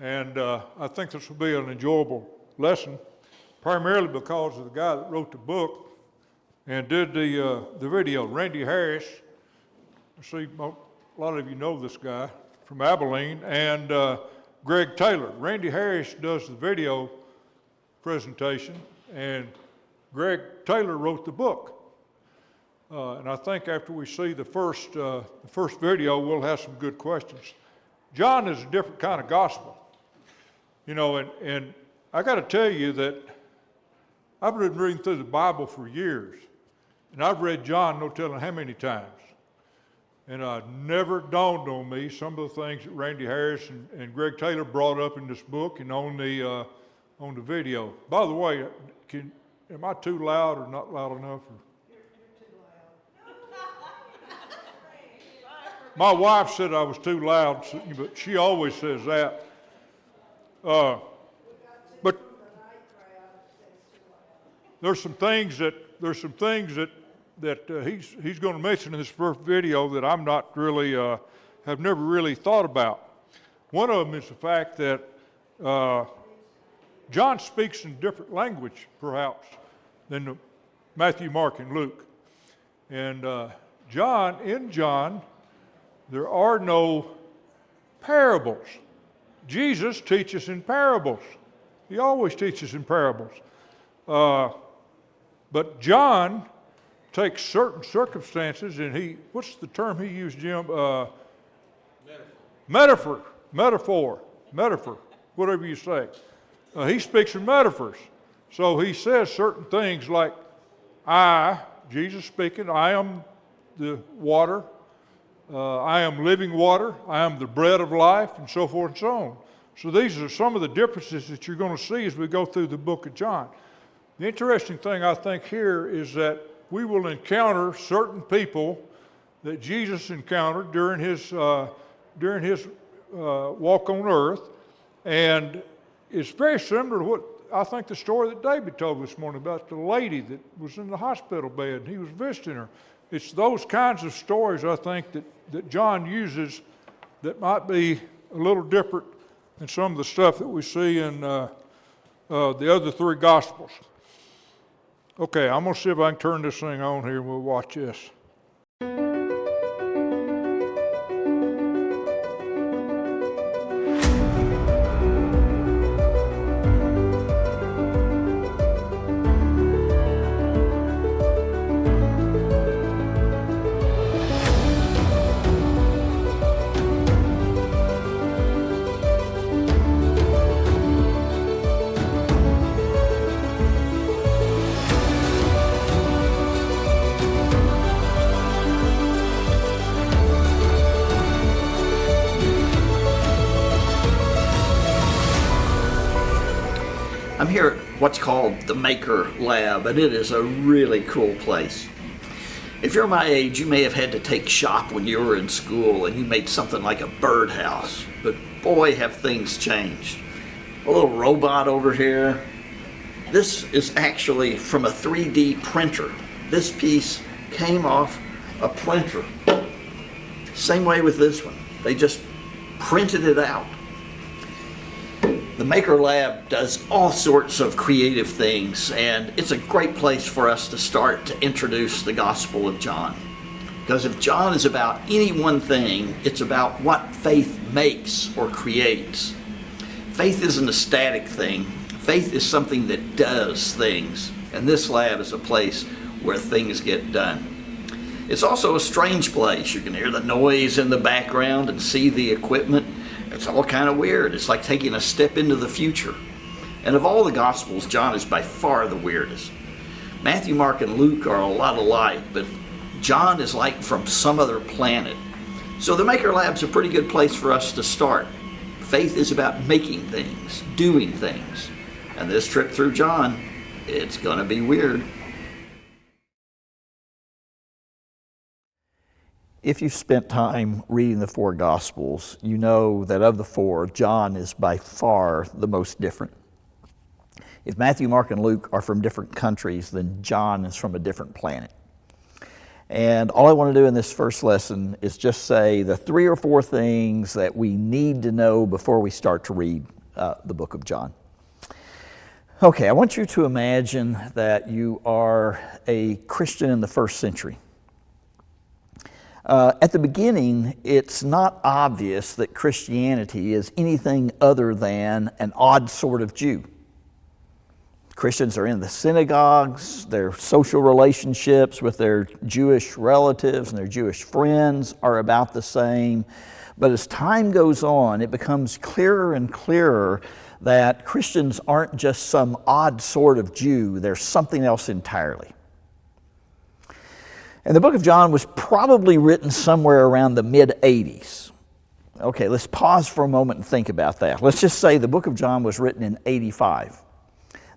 And I think this will be an enjoyable lesson, primarily because of the guy that wrote the book and did the video, Randy Harris. I see a lot of you know this guy from Abilene, and Greg Taylor. Randy Harris does the video presentation, and Greg Taylor wrote the book. And I think after we see the first video, we'll have some good questions. John is a different kind of gospel, and I got to tell you that I've been reading through the Bible for years, and I've read John no telling how many times. And it never dawned on me some of the things that Randy Harris and Greg Taylor brought up in this book and on the video. By the way, am I too loud or not loud enough? You're too loud. My wife said I was too loud, but she always says that. But there's some things that he's going to mention in this first video that I'm not really, have never really thought about. One of them is the fact that John speaks in different language, perhaps, than Matthew, Mark, and Luke. And in John, there are no parables. Jesus teaches in parables. He always teaches in parables. But John takes certain circumstances and what's the term he used, Jim? Metaphor, whatever you say. He speaks in metaphors. So he says certain things like, Jesus speaking, I am the water, I am living water, I am the bread of life, and so forth and so on. So these are some of the differences that you're going to see as we go through the book of John. The interesting thing I think here is that we will encounter certain people that Jesus encountered during his walk on earth, and it's very similar to what I think the story that David told this morning about the lady that was in the hospital bed and he was visiting her. It's those kinds of stories I think that John uses that might be a little different than some of the stuff that we see in the other three Gospels. Okay, I'm going to see if I can turn this thing on here and we'll watch this. I'm here at what's called the Maker Lab, and it is a really cool place. If you're my age, you may have had to take shop when you were in school and you made something like a birdhouse, but boy, have things changed. A little robot over here. This is actually from a 3D printer. This piece came off a printer. Same way with this one. They just printed it out. The Maker Lab does all sorts of creative things, and it's a great place for us to start to introduce the Gospel of John. Because if John is about any one thing, it's about what faith makes or creates. Faith isn't a static thing. Faith is something that does things, and this lab is a place where things get done. It's also a strange place. You can hear the noise in the background and see the equipment. It's all kind of weird. It's like taking a step into the future. And of all the Gospels, John is by far the weirdest. Matthew, Mark, and Luke are a lot alike, but John is like from some other planet. So the Maker Lab's a pretty good place for us to start. Faith is about making things, doing things. And this trip through John, it's going to be weird. If you've spent time reading the four Gospels, you know that of the four, John is by far the most different. If Matthew, Mark, and Luke are from different countries, then John is from a different planet. And all I want to do in this first lesson is just say the 3 or 4 things that we need to know before we start to read the book of John. Okay, I want you to imagine that you are a Christian in the first century. At the beginning, it's not obvious that Christianity is anything other than an odd sort of Jew. Christians are in the synagogues, their social relationships with their Jewish relatives and their Jewish friends are about the same. But as time goes on, it becomes clearer and clearer that Christians aren't just some odd sort of Jew, they're something else entirely. And the book of John was probably written somewhere around the mid-80s. Okay, let's pause for a moment and think about that. Let's just say the book of John was written in 85.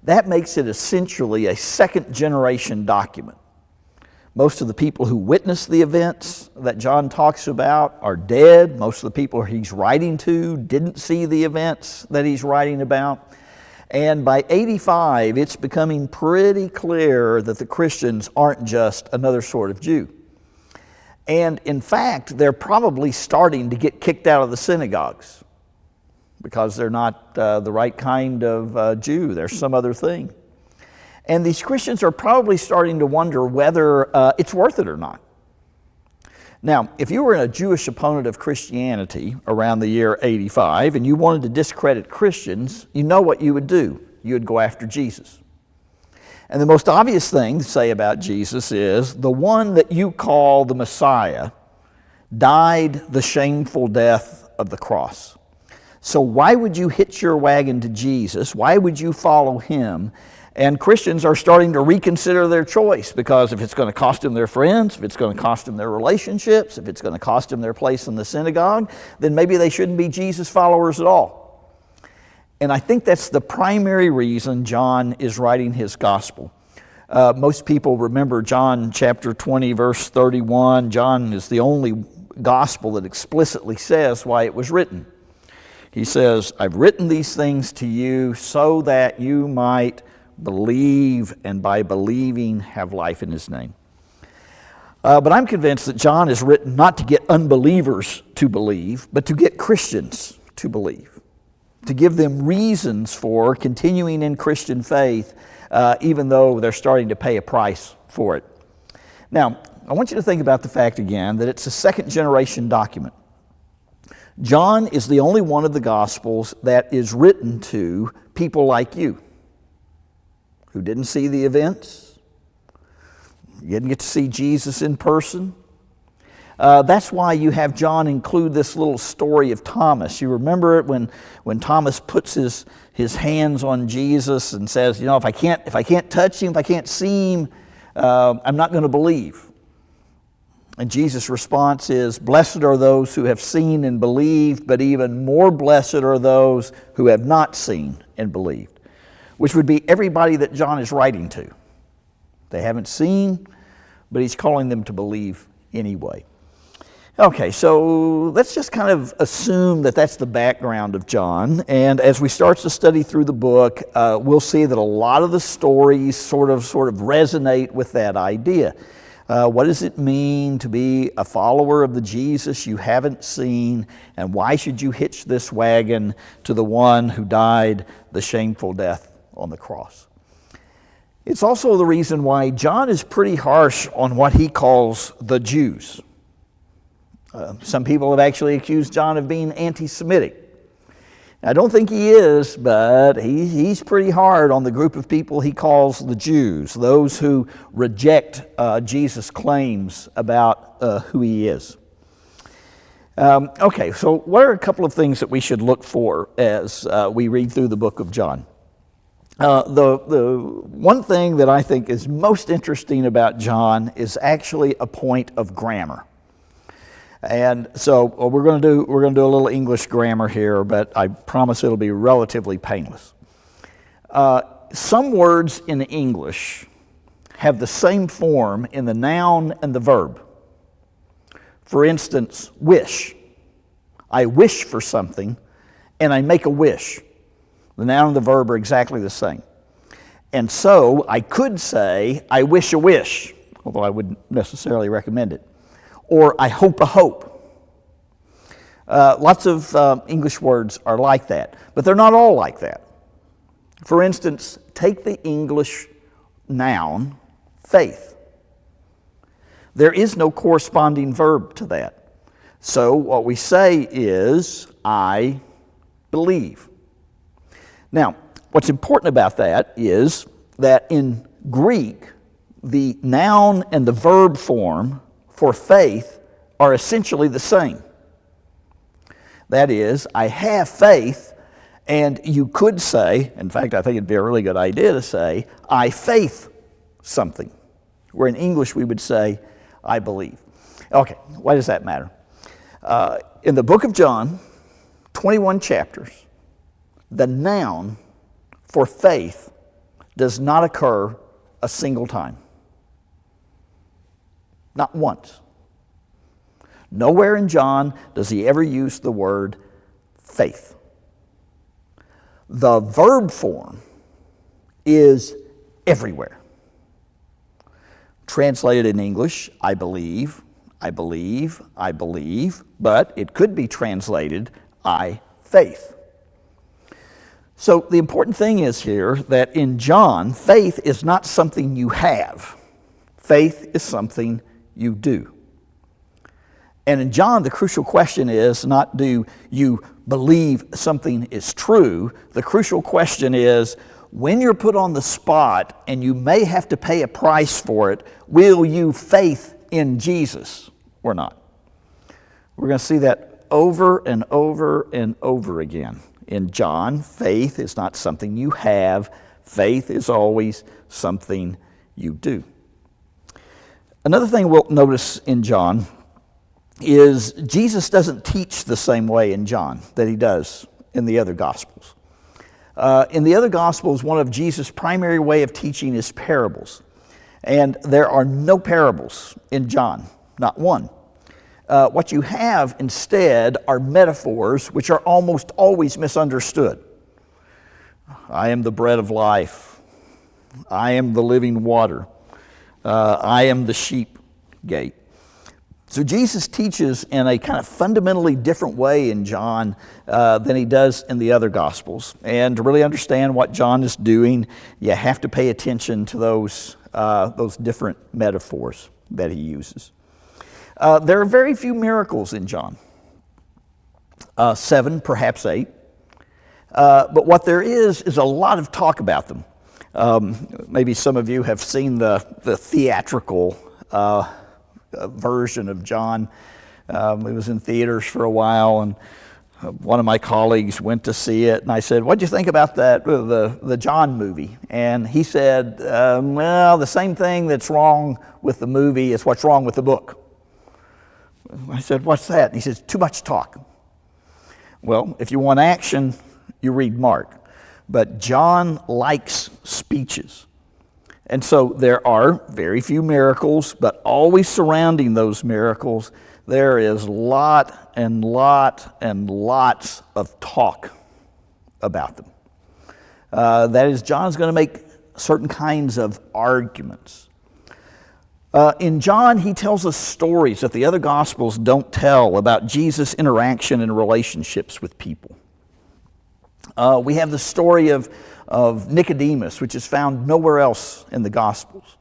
That makes it essentially a second-generation document. Most of the people who witnessed the events that John talks about are dead. Most of the people he's writing to didn't see the events that he's writing about. And by 85, it's becoming pretty clear that the Christians aren't just another sort of Jew. And in fact, they're probably starting to get kicked out of the synagogues because they're not the right kind of Jew. There's some other thing. And these Christians are probably starting to wonder whether it's worth it or not. Now, if you were a Jewish opponent of Christianity around the year 85 and you wanted to discredit Christians, you know what you would do. You would go after Jesus. And the most obvious thing to say about Jesus is the one that you call the Messiah died the shameful death of the cross. So why would you hitch your wagon to Jesus? Why would you follow him? And Christians are starting to reconsider their choice because if it's going to cost them their friends, if it's going to cost them their relationships, if it's going to cost them their place in the synagogue, then maybe they shouldn't be Jesus followers at all. And I think that's the primary reason John is writing his gospel. Most people remember John chapter 20, verse 31. John is the only gospel that explicitly says why it was written. He says, I've written these things to you so that you might believe, and by believing have life in his name. But I'm convinced that John is written not to get unbelievers to believe, but to get Christians to believe, to give them reasons for continuing in Christian faith, even though they're starting to pay a price for it. Now, I want you to think about the fact again that it's a second-generation document. John is the only one of the Gospels that is written to people like you, who didn't see the events, you didn't get to see Jesus in person. That's why you have John include this little story of Thomas. You remember it when Thomas puts his hands on Jesus and says, if I can't touch him, if I can't see him, I'm not going to believe. And Jesus' response is, blessed are those who have seen and believed, but even more blessed are those who have not seen and believed. Which would be everybody that John is writing to. They haven't seen, but he's calling them to believe anyway. Okay, so let's just kind of assume that that's the background of John. And as we start to study through the book, we'll see that a lot of the stories sort of resonate with that idea. What does it mean to be a follower of the Jesus you haven't seen? And why should you hitch this wagon to the one who died the shameful death on the cross? It's also the reason why John is pretty harsh on what he calls the Jews. Some people have actually accused John of being anti-Semitic. I don't think he is, but he's pretty hard on the group of people he calls the Jews, those who reject Jesus' claims about who he is. Okay, so what are a couple of things that we should look for as we read through the book of John? The one thing that I think is most interesting about John is actually a point of grammar. And so we're going to do a little English grammar here, but I promise it'll be relatively painless. Some words in English have the same form in the noun and the verb. For instance, wish. I wish for something, and I make a wish. The noun and the verb are exactly the same. And so I could say, I wish a wish. although I wouldn't necessarily recommend it. Or I hope a hope. Lots of English words are like that, but they're not all like that. For instance, take the English noun, faith. There is no corresponding verb to that. So what we say is, I believe. Now, what's important about that is that in Greek, the noun and the verb form for faith are essentially the same. That is, I have faith, and you could say, in fact, I think it'd be a really good idea to say, I faith something, where in English we would say, I believe. Okay, why does that matter? In the book of John, 21 chapters, the noun for faith does not occur a single time. Not once. Nowhere in John does he ever use the word faith. The verb form is everywhere. Translated in English, I believe, I believe, I believe, but it could be translated, I faith. So the important thing is here that in John, faith is not something you have. Faith is something you do. And in John, the crucial question is not do you believe something is true. The crucial question is, when you're put on the spot and you may have to pay a price for it, will you faith in Jesus or not? We're going to see that over and over and over again. In John, faith is not something you have. Faith is always something you do. Another thing we'll notice in John is Jesus doesn't teach the same way in John that he does in the other Gospels. In the other Gospels, one of Jesus' primary way of teaching is parables. And there are no parables in John, not one. What you have instead are metaphors which are almost always misunderstood. I am the bread of life. I am the living water. I am the sheep gate. So Jesus teaches in a kind of fundamentally different way in John than he does in the other Gospels. And to really understand what John is doing, you have to pay attention to those different metaphors that he uses. There are very few miracles in John. 7, perhaps 8. But what there is a lot of talk about them. Maybe some of you have seen the theatrical version of John. It was in theaters for a while, and one of my colleagues went to see it, and I said, "What'd you think about that, the John movie?" And he said, "Well, the same thing that's wrong with the movie is what's wrong with the book." I said, "What's that?" And he says, "Too much talk." Well, if you want action, you read Mark. But John likes speeches. And so there are very few miracles, but always surrounding those miracles, there is lot and lots of talk about them. That is, John's going to make certain kinds of arguments. In John, he tells us stories that the other Gospels don't tell about Jesus' interaction and relationships with people. We have the story of Nicodemus, which is found nowhere else in the Gospels.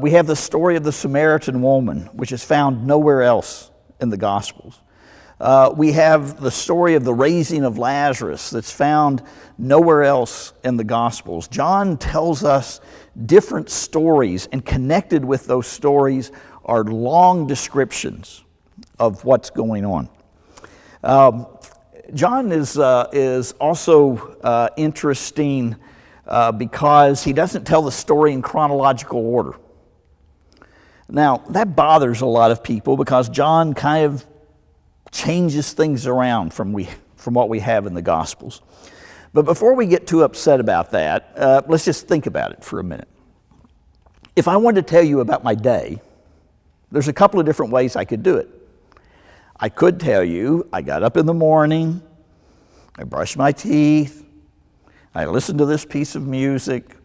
We have the story of the Samaritan woman, which is found nowhere else in the Gospels. We have the story of the raising of Lazarus that's found nowhere else in the Gospels. John tells us different stories, and connected with those stories are long descriptions of what's going on. John is also interesting because he doesn't tell the story in chronological order. Now, that bothers a lot of people because John kind of changes things around from what we have in the Gospels. But before we get too upset about that, let's just think about it for a minute. If I wanted to tell you about my day, there's a couple of different ways I could do it. I could tell you I got up in the morning, I brushed my teeth, I listened to this piece of music,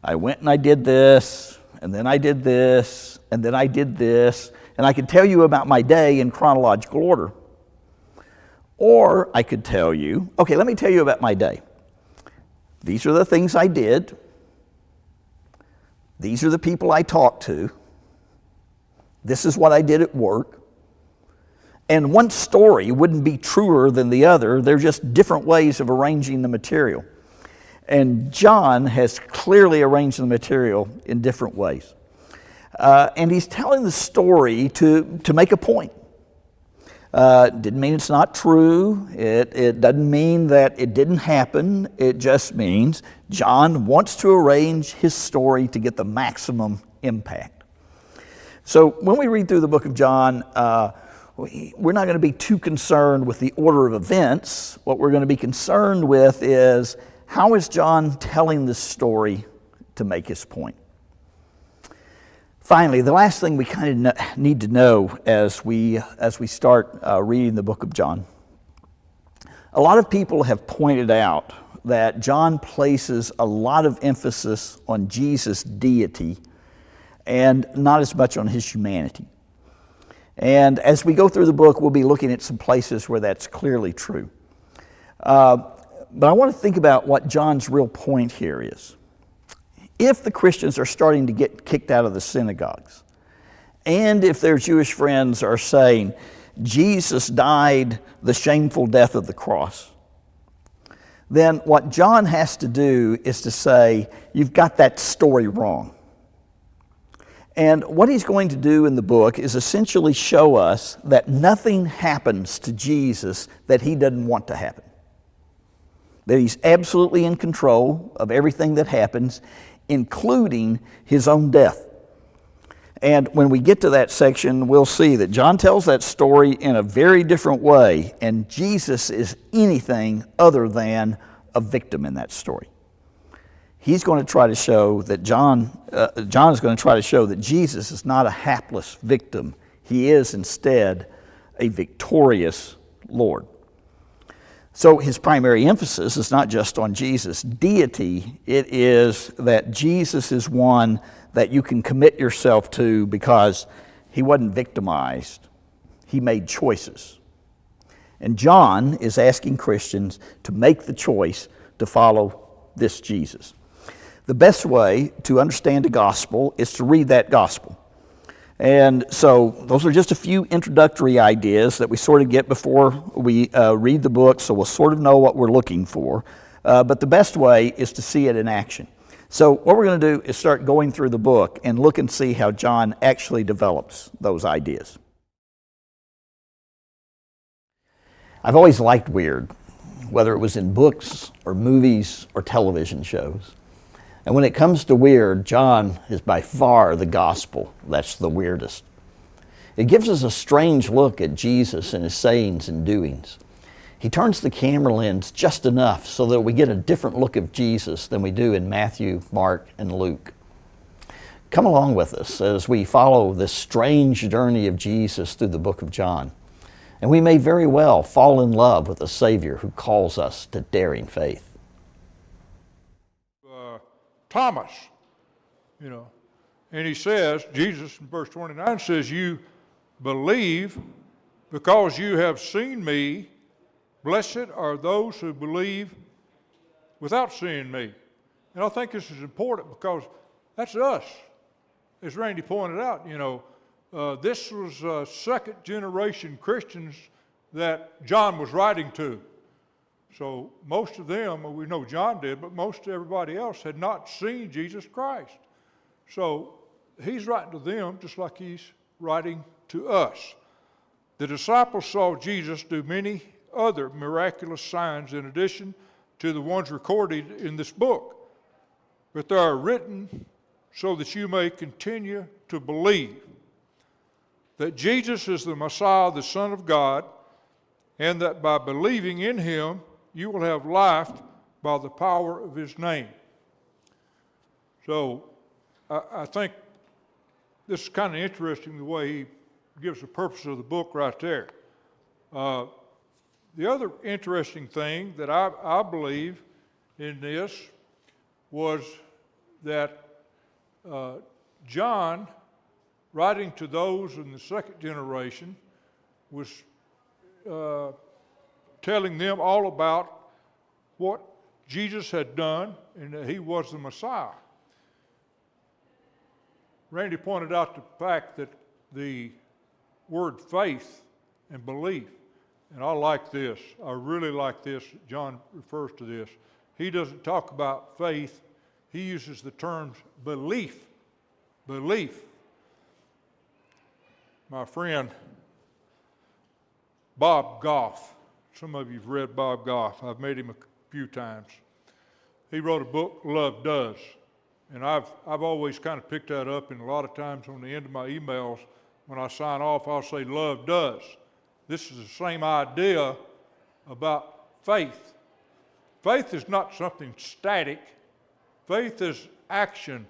I went and I did this, and then I did this, and then I did this, and I could tell you about my day in chronological order. Or I could tell you, okay, let me tell you about my day. These are the things I did. These are the people I talked to. This is what I did at work. And one story wouldn't be truer than the other. They're just different ways of arranging the material. And John has clearly arranged the material in different ways. And he's telling the story to make a point. Didn't mean it's not true. It doesn't mean that it didn't happen. It just means John wants to arrange his story to get the maximum impact. So when we read through the book of John, we're not going to be too concerned with the order of events. What we're going to be concerned with is, how is John telling this story to make his point? Finally, the last thing we kind of need to know as we start reading the book of John. A lot of people have pointed out that John places a lot of emphasis on Jesus' deity and not as much on his humanity. And as we go through the book, we'll be looking at some places where that's clearly true. But I want to think about what John's real point here is. If the Christians are starting to get kicked out of the synagogues, and if their Jewish friends are saying, Jesus died the shameful death of the cross, then what John has to do is to say, you've got that story wrong. And what he's going to do in the book is essentially show us that nothing happens to Jesus that he doesn't want to happen. That he's absolutely in control of everything that happens, including his own death. And when we get to that section, we'll see that John tells that story in a very different way, and Jesus is anything other than a victim in that story. He's going to try to show that John is going to try to show that Jesus is not a hapless victim. He is instead a victorious Lord. So his primary emphasis is not just on Jesus' deity, it is that Jesus is one that you can commit yourself to because he wasn't victimized. He made choices. And John is asking Christians to make the choice to follow this Jesus. The best way to understand the gospel is to read that gospel. And so those are just a few introductory ideas that we sort of get before we read the book, so we'll sort of know what we're looking for. But the best way is to see it in action. So what we're going to do is start going through the book and look and see how John actually develops those ideas. I've always liked weird, whether it was in books or movies or television shows. And when it comes to weird, John is by far the gospel that's the weirdest. It gives us a strange look at Jesus and his sayings and doings. He turns the camera lens just enough so that we get a different look of Jesus than we do in Matthew, Mark, and Luke. Come along with us as we follow this strange journey of Jesus through the book of John. And we may very well fall in love with a Savior who calls us to daring faith. Thomas, and he says, Jesus in verse 29 says, you believe because you have seen me. Blessed are those who believe without seeing me. And I think this is important because that's us. As Randy pointed out, this was second generation Christians that John was writing to. So most of them, we know John did, but most everybody else had not seen Jesus Christ. So he's writing to them just like he's writing to us. The disciples saw Jesus do many other miraculous signs in addition to the ones recorded in this book. But they are written so that you may continue to believe that Jesus is the Messiah, the Son of God, and that by believing in him, you will have life by the power of his name. So I think this is kind of interesting the way he gives the purpose of the book right there. The other interesting thing that I believe in this was that John, writing to those in the second generation, was telling them all about what Jesus had done and that he was the Messiah. Randy pointed out the fact that the word faith and belief, and I like this, I really like this, John refers to this. He doesn't talk about faith, he uses the terms belief. Belief. My friend Bob Goff, some of you have read Bob Goff, I've met him a few times. He wrote a book, Love Does, and I've always kind of picked that up, and a lot of times on the end of my emails, when I sign off, I'll say love does. This is the same idea about faith. Faith is not something static. Faith is action.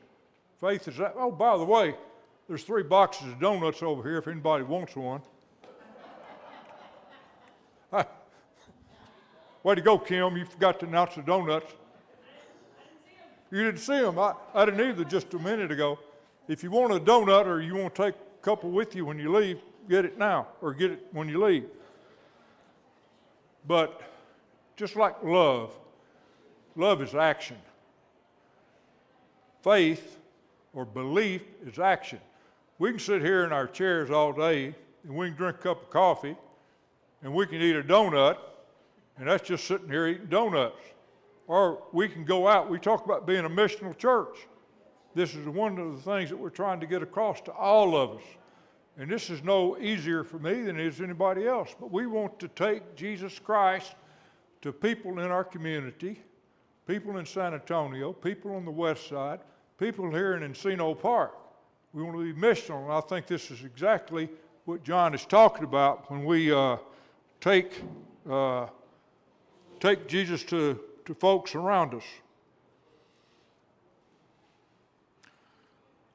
Faith is, oh, by the way, there's 3 boxes of donuts over here if anybody wants one. Way to go, Kim. You forgot to announce the donuts. You didn't see them. I didn't either just a minute ago. If you want a donut or you want to take a couple with you when you leave, get it now or get it when you leave. But just like love is action. Faith or belief is action. We can sit here in our chairs all day and we can drink a cup of coffee and we can eat a donut, and that's just sitting here eating donuts. Or we can go out. We talk about being a missional church. This is one of the things that we're trying to get across to all of us. And this is no easier for me than it is anybody else. But we want to take Jesus Christ to people in our community, people in San Antonio, people on the west side, people here in Encino Park. We want to be missional, and I think this is exactly what John is talking about when we take Jesus to folks around us.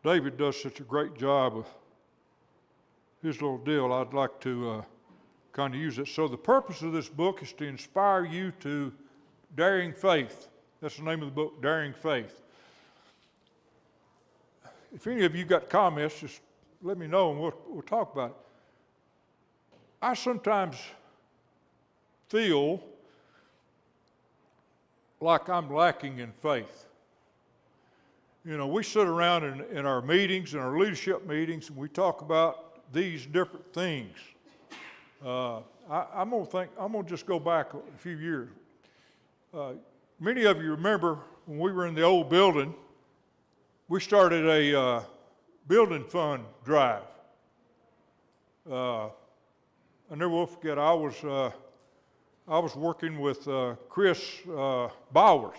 David does such a great job of his little deal. I'd like to kind of use it. So the purpose of this book is to inspire you to daring faith. That's the name of the book, Daring Faith. If any of you got comments, just let me know and we'll talk about it. I sometimes feel like I'm lacking in faith. You know, we sit around in our meetings, in our leadership meetings, and we talk about these different things. I'm gonna just go back a few years. Many of you remember when we were in the old building, we started a building fund drive. I never will forget, I was working with Chris Bowers,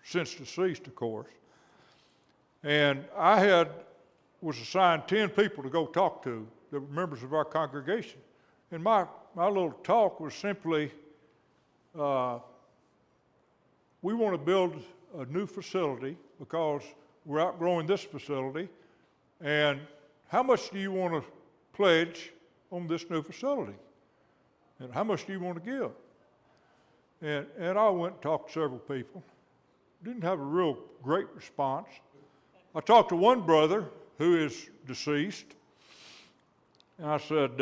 since deceased, of course. And I was assigned 10 people to go talk to, that were members of our congregation. And my little talk was simply, we want to build a new facility because we're outgrowing this facility. And how much do you want to pledge on this new facility? And how much do you want to give? And I went and talked to several people. Didn't have a real great response. I talked to one brother who is deceased, and I said,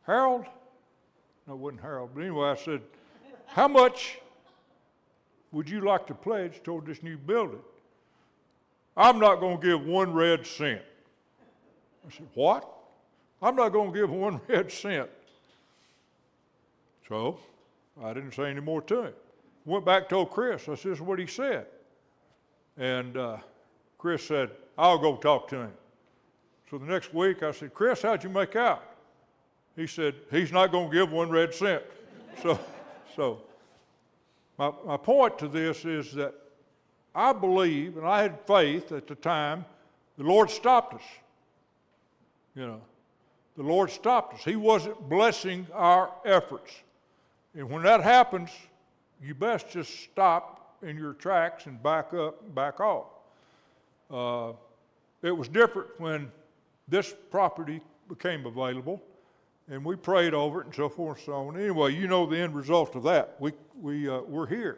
Harold? No, it wasn't Harold, but anyway, I said, how much would you like to pledge toward this new building? I'm not going to give 1 red cent. I said, what? I'm not going to give 1 red cent. So I didn't say any more to him. Went back, told Chris. I said, this is what he said. And Chris said, I'll go talk to him. So the next week I said, Chris, how'd you make out? He said, he's not going to give 1 red cent. So my point to this is that I believe, and I had faith at the time, the Lord stopped us. You know, the Lord stopped us. He wasn't blessing our efforts. And when that happens, you best just stop in your tracks and back up and back off. It was different when this property became available, and we prayed over it and so forth and so on. Anyway, you know the end result of that. We're here.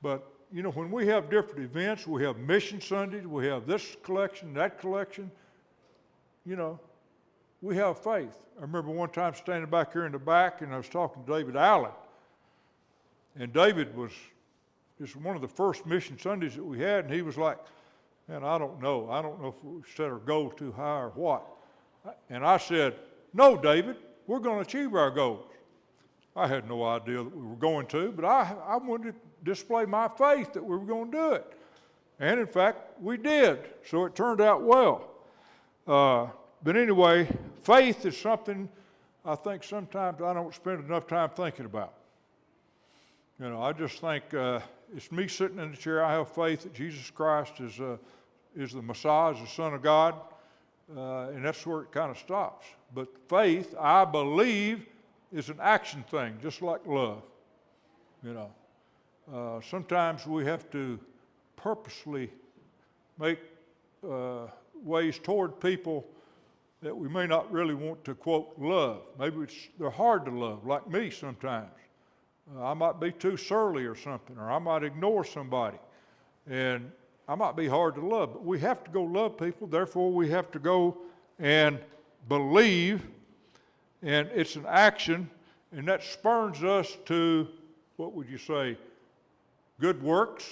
But you know, when we have different events, we have Mission Sundays, we have this collection, that collection, you know, we have faith. I remember one time standing back here in the back, and I was talking to David Allen. And David was just one of the first Mission Sundays that we had, and he was like, man, I don't know. I don't know if we set our goal too high or what. And I said, no, David, we're going to achieve our goals. I had no idea that we were going to, but I wanted to display my faith that we were going to do it. And in fact, we did. So it turned out well. But anyway, faith is something I think sometimes I don't spend enough time thinking about. You know, I just think it's me sitting in the chair. I have faith that Jesus Christ is the Messiah, is the Son of God, and that's where it kind of stops. But faith, I believe, is an action thing, just like love. You know, sometimes we have to purposely make ways toward people that we may not really want to, quote, love. Maybe they're hard to love, like me sometimes. I might be too surly or something, or I might ignore somebody. And I might be hard to love, but we have to go love people. Therefore, we have to go and believe, and it's an action, and that spurns us to, what would you say, good works,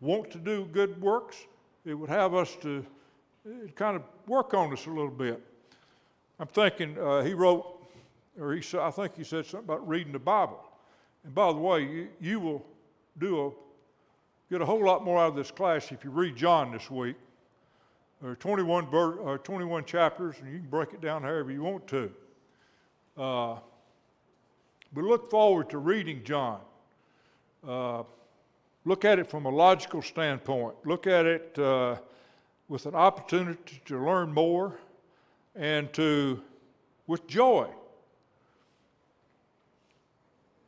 want to do good works. It would have us to kind of work on us a little bit. I'm thinking he wrote, or he said, I think he said something about reading the Bible. And by the way, you will get a whole lot more out of this class if you read John this week. There are 21 chapters, and you can break it down however you want to. But look forward to reading John. Look at it from a logical standpoint. Look at it with an opportunity to learn more and with joy.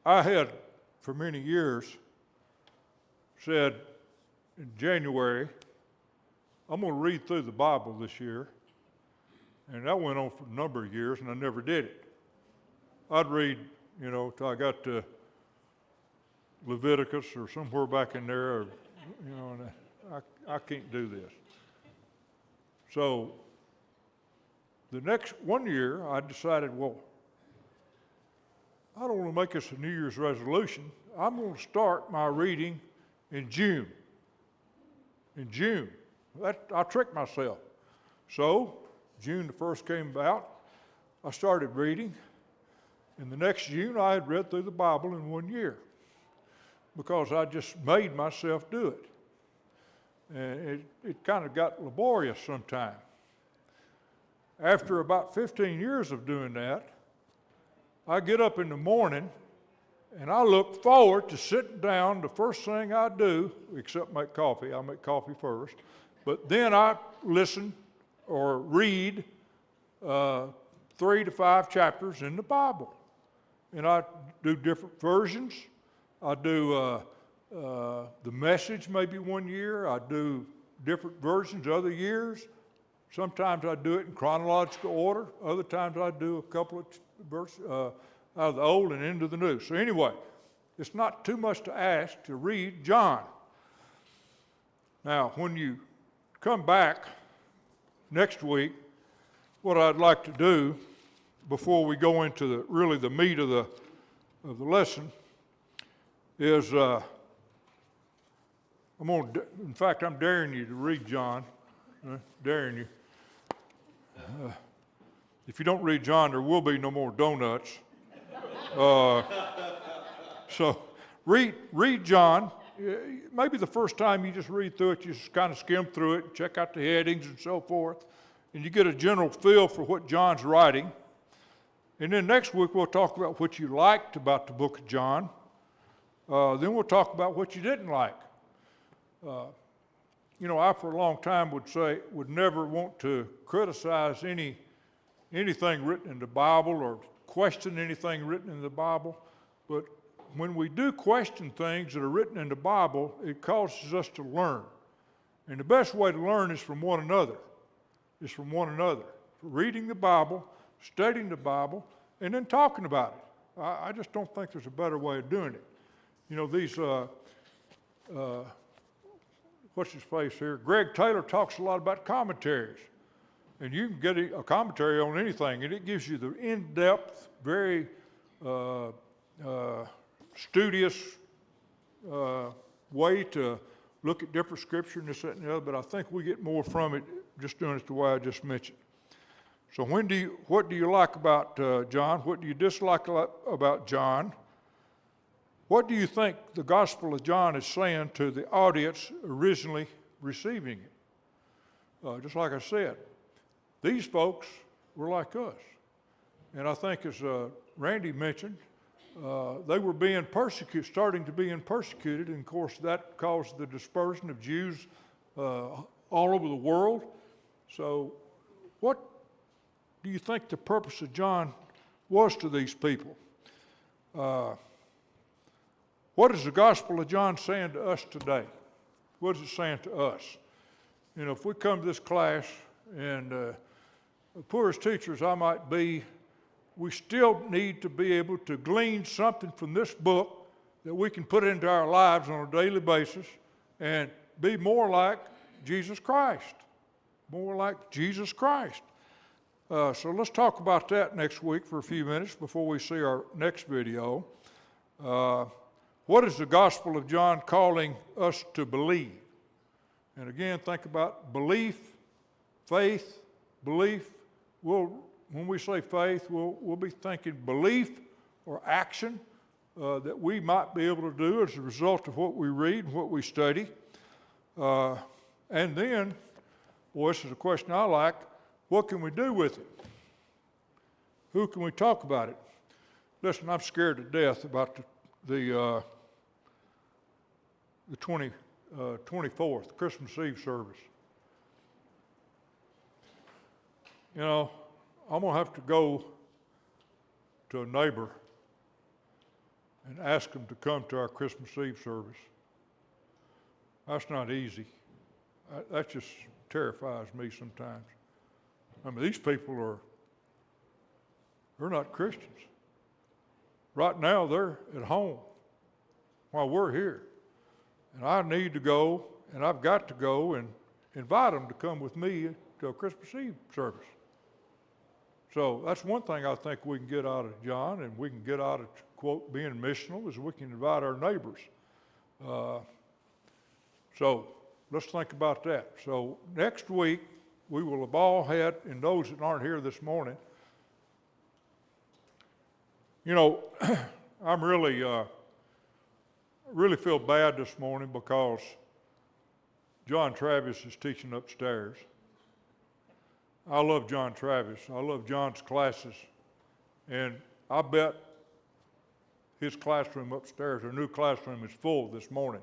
I had, for many years, said in January, I'm going to read through the Bible this year. And that went on for a number of years, and I never did it. I'd read, you know, till I got to Leviticus or somewhere back in there, or, you know, and I can't do this. So the next one year, I decided, well, I don't want to make this a New Year's resolution. I'm going to start my reading in June. In June. I tricked myself. So, June the 1st came about. I started reading. And the next June, I had read through the Bible in 1 year because I just made myself do it. And it kind of got laborious sometimes. After about 15 years of doing that, I get up in the morning and I look forward to sitting down. The first thing I do, except make coffee, I make coffee first, but then I listen or read 3 to 5 chapters in the Bible. And I do different versions. I do the Message maybe 1 year. I do different versions other years. Sometimes I do it in chronological order. Other times I do a couple of verses out of the Old and into the New. So anyway, it's not too much to ask to read John. Now, when you come back next week, what I'd like to do before we go into the meat of the lesson is I'm daring you to read John. Daring you. If you don't read John, there will be no more donuts. So read John. Maybe the first time you just read through it, you just kind of skim through it, check out the headings and so forth, and you get a general feel for what John's writing. And then next week we'll talk about what you liked about the book of John. Then we'll talk about what you didn't like. You know, I for a long time would never want to criticize anything written in the Bible or question anything written in the Bible. But when we do question things that are written in the Bible, it causes us to learn. And the best way to learn is from one another. Reading the Bible, studying the Bible, and then talking about it. I just don't think there's a better way of doing it. You know, these what's his face here? Greg Taylor talks a lot about commentaries. And you can get a commentary on anything, and it gives you the in-depth, very studious way to look at different scripture and this, that, and the other, but I think we get more from it just doing it the way I just mentioned. So what do you like about John? What do you dislike about John? What do you think the Gospel of John is saying to the audience originally receiving it? Just like I said, these folks were like us. And I think as Randy mentioned, they were being persecuted, starting to be persecuted, and of course that caused the dispersion of Jews all over the world. So what do you think the purpose of John was to these people? What is the Gospel of John saying to us today? What is it saying to us? You know, if we come to this class, and poor as teachers I might be, we still need to be able to glean something from this book that we can put into our lives on a daily basis and be more like Jesus Christ. More like Jesus Christ. So let's talk about that next week for a few minutes before we see our next video. What is the Gospel of John calling us to believe? And again, think about belief, faith, belief. When we say faith, we'll be thinking belief or action that we might be able to do as a result of what we read and what we study. And then, boy, this is a question I like, what can we do with it? Who can we talk about it? Listen, I'm scared to death about the 24th, Christmas Eve service. You know, I'm going to have to go to a neighbor and ask them to come to our Christmas Eve service. That's not easy. That just terrifies me sometimes. I mean, these people they're not Christians. Right now, they're at home while we're here. And I need to go, and I've got to go and invite them to come with me to a Christmas Eve service. So that's one thing I think we can get out of John, and we can get out of, quote, being missional, is we can invite our neighbors. So let's think about that. So next week, we will have all had, and those that aren't here this morning, you know, I'm really feel bad this morning because John Travis is teaching upstairs. I love John Travis. I love John's classes. And I bet his classroom upstairs, our new classroom, is full this morning.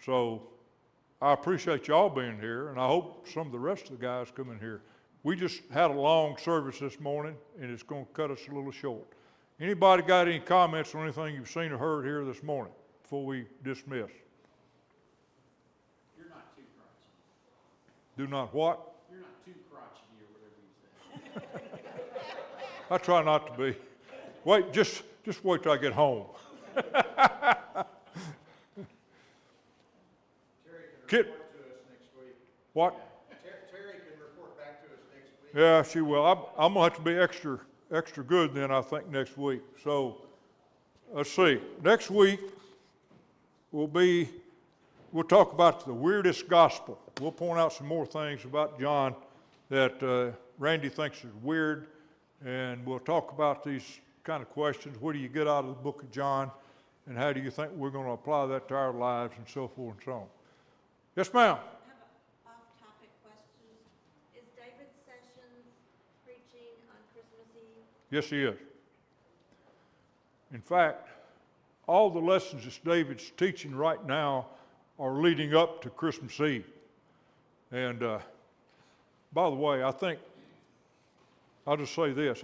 So I appreciate y'all being here, and I hope some of the rest of the guys come in here. We just had a long service this morning, and it's going to cut us a little short. Anybody got any comments on anything you've seen or heard here this morning before we dismiss? You're not too crotchety. Do not what? You're not too crotchety or whatever you say. I try not to be. Wait, just wait till I get home. Terry can Kid. report to us next week. What? Terry can report back to us next week. Yeah, she will. I'm going to have to be extra good then, I think, next week. So let's see. Next week we'll talk about the weirdest gospel. We'll point out some more things about John that Randy thinks is weird, and we'll talk about these kind of questions. What do you get out of the book of John, and how do you think we're going to apply that to our lives, and so forth and so on. Yes, ma'am. I have an off-topic question. Is David Sessions preaching on Christmas Eve? Yes, he is. In fact, all the lessons that David's teaching right now are leading up to Christmas Eve. And by the way, I think, I'll just say this.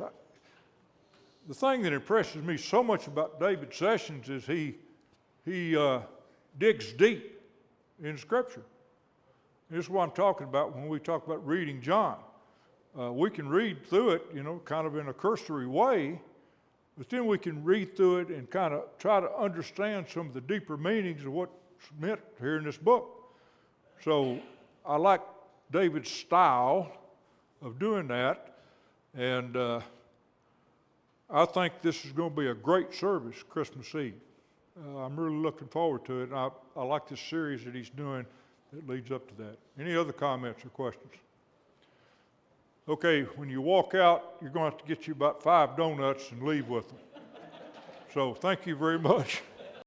The thing that impresses me so much about David Sessions is he digs deep in Scripture. This is what I'm talking about when we talk about reading John. We can read through it, you know, kind of in a cursory way, but then we can read through it and kind of try to understand some of the deeper meanings of what meant here in this book. So I like David's style of doing that, and I think this is going to be a great service Christmas Eve. I'm really looking forward to it, and I like this series that he's doing that leads up to that. Any other comments or questions? Okay, when you walk out, you're going to have to get you about 5 donuts and leave with them. So thank you very much.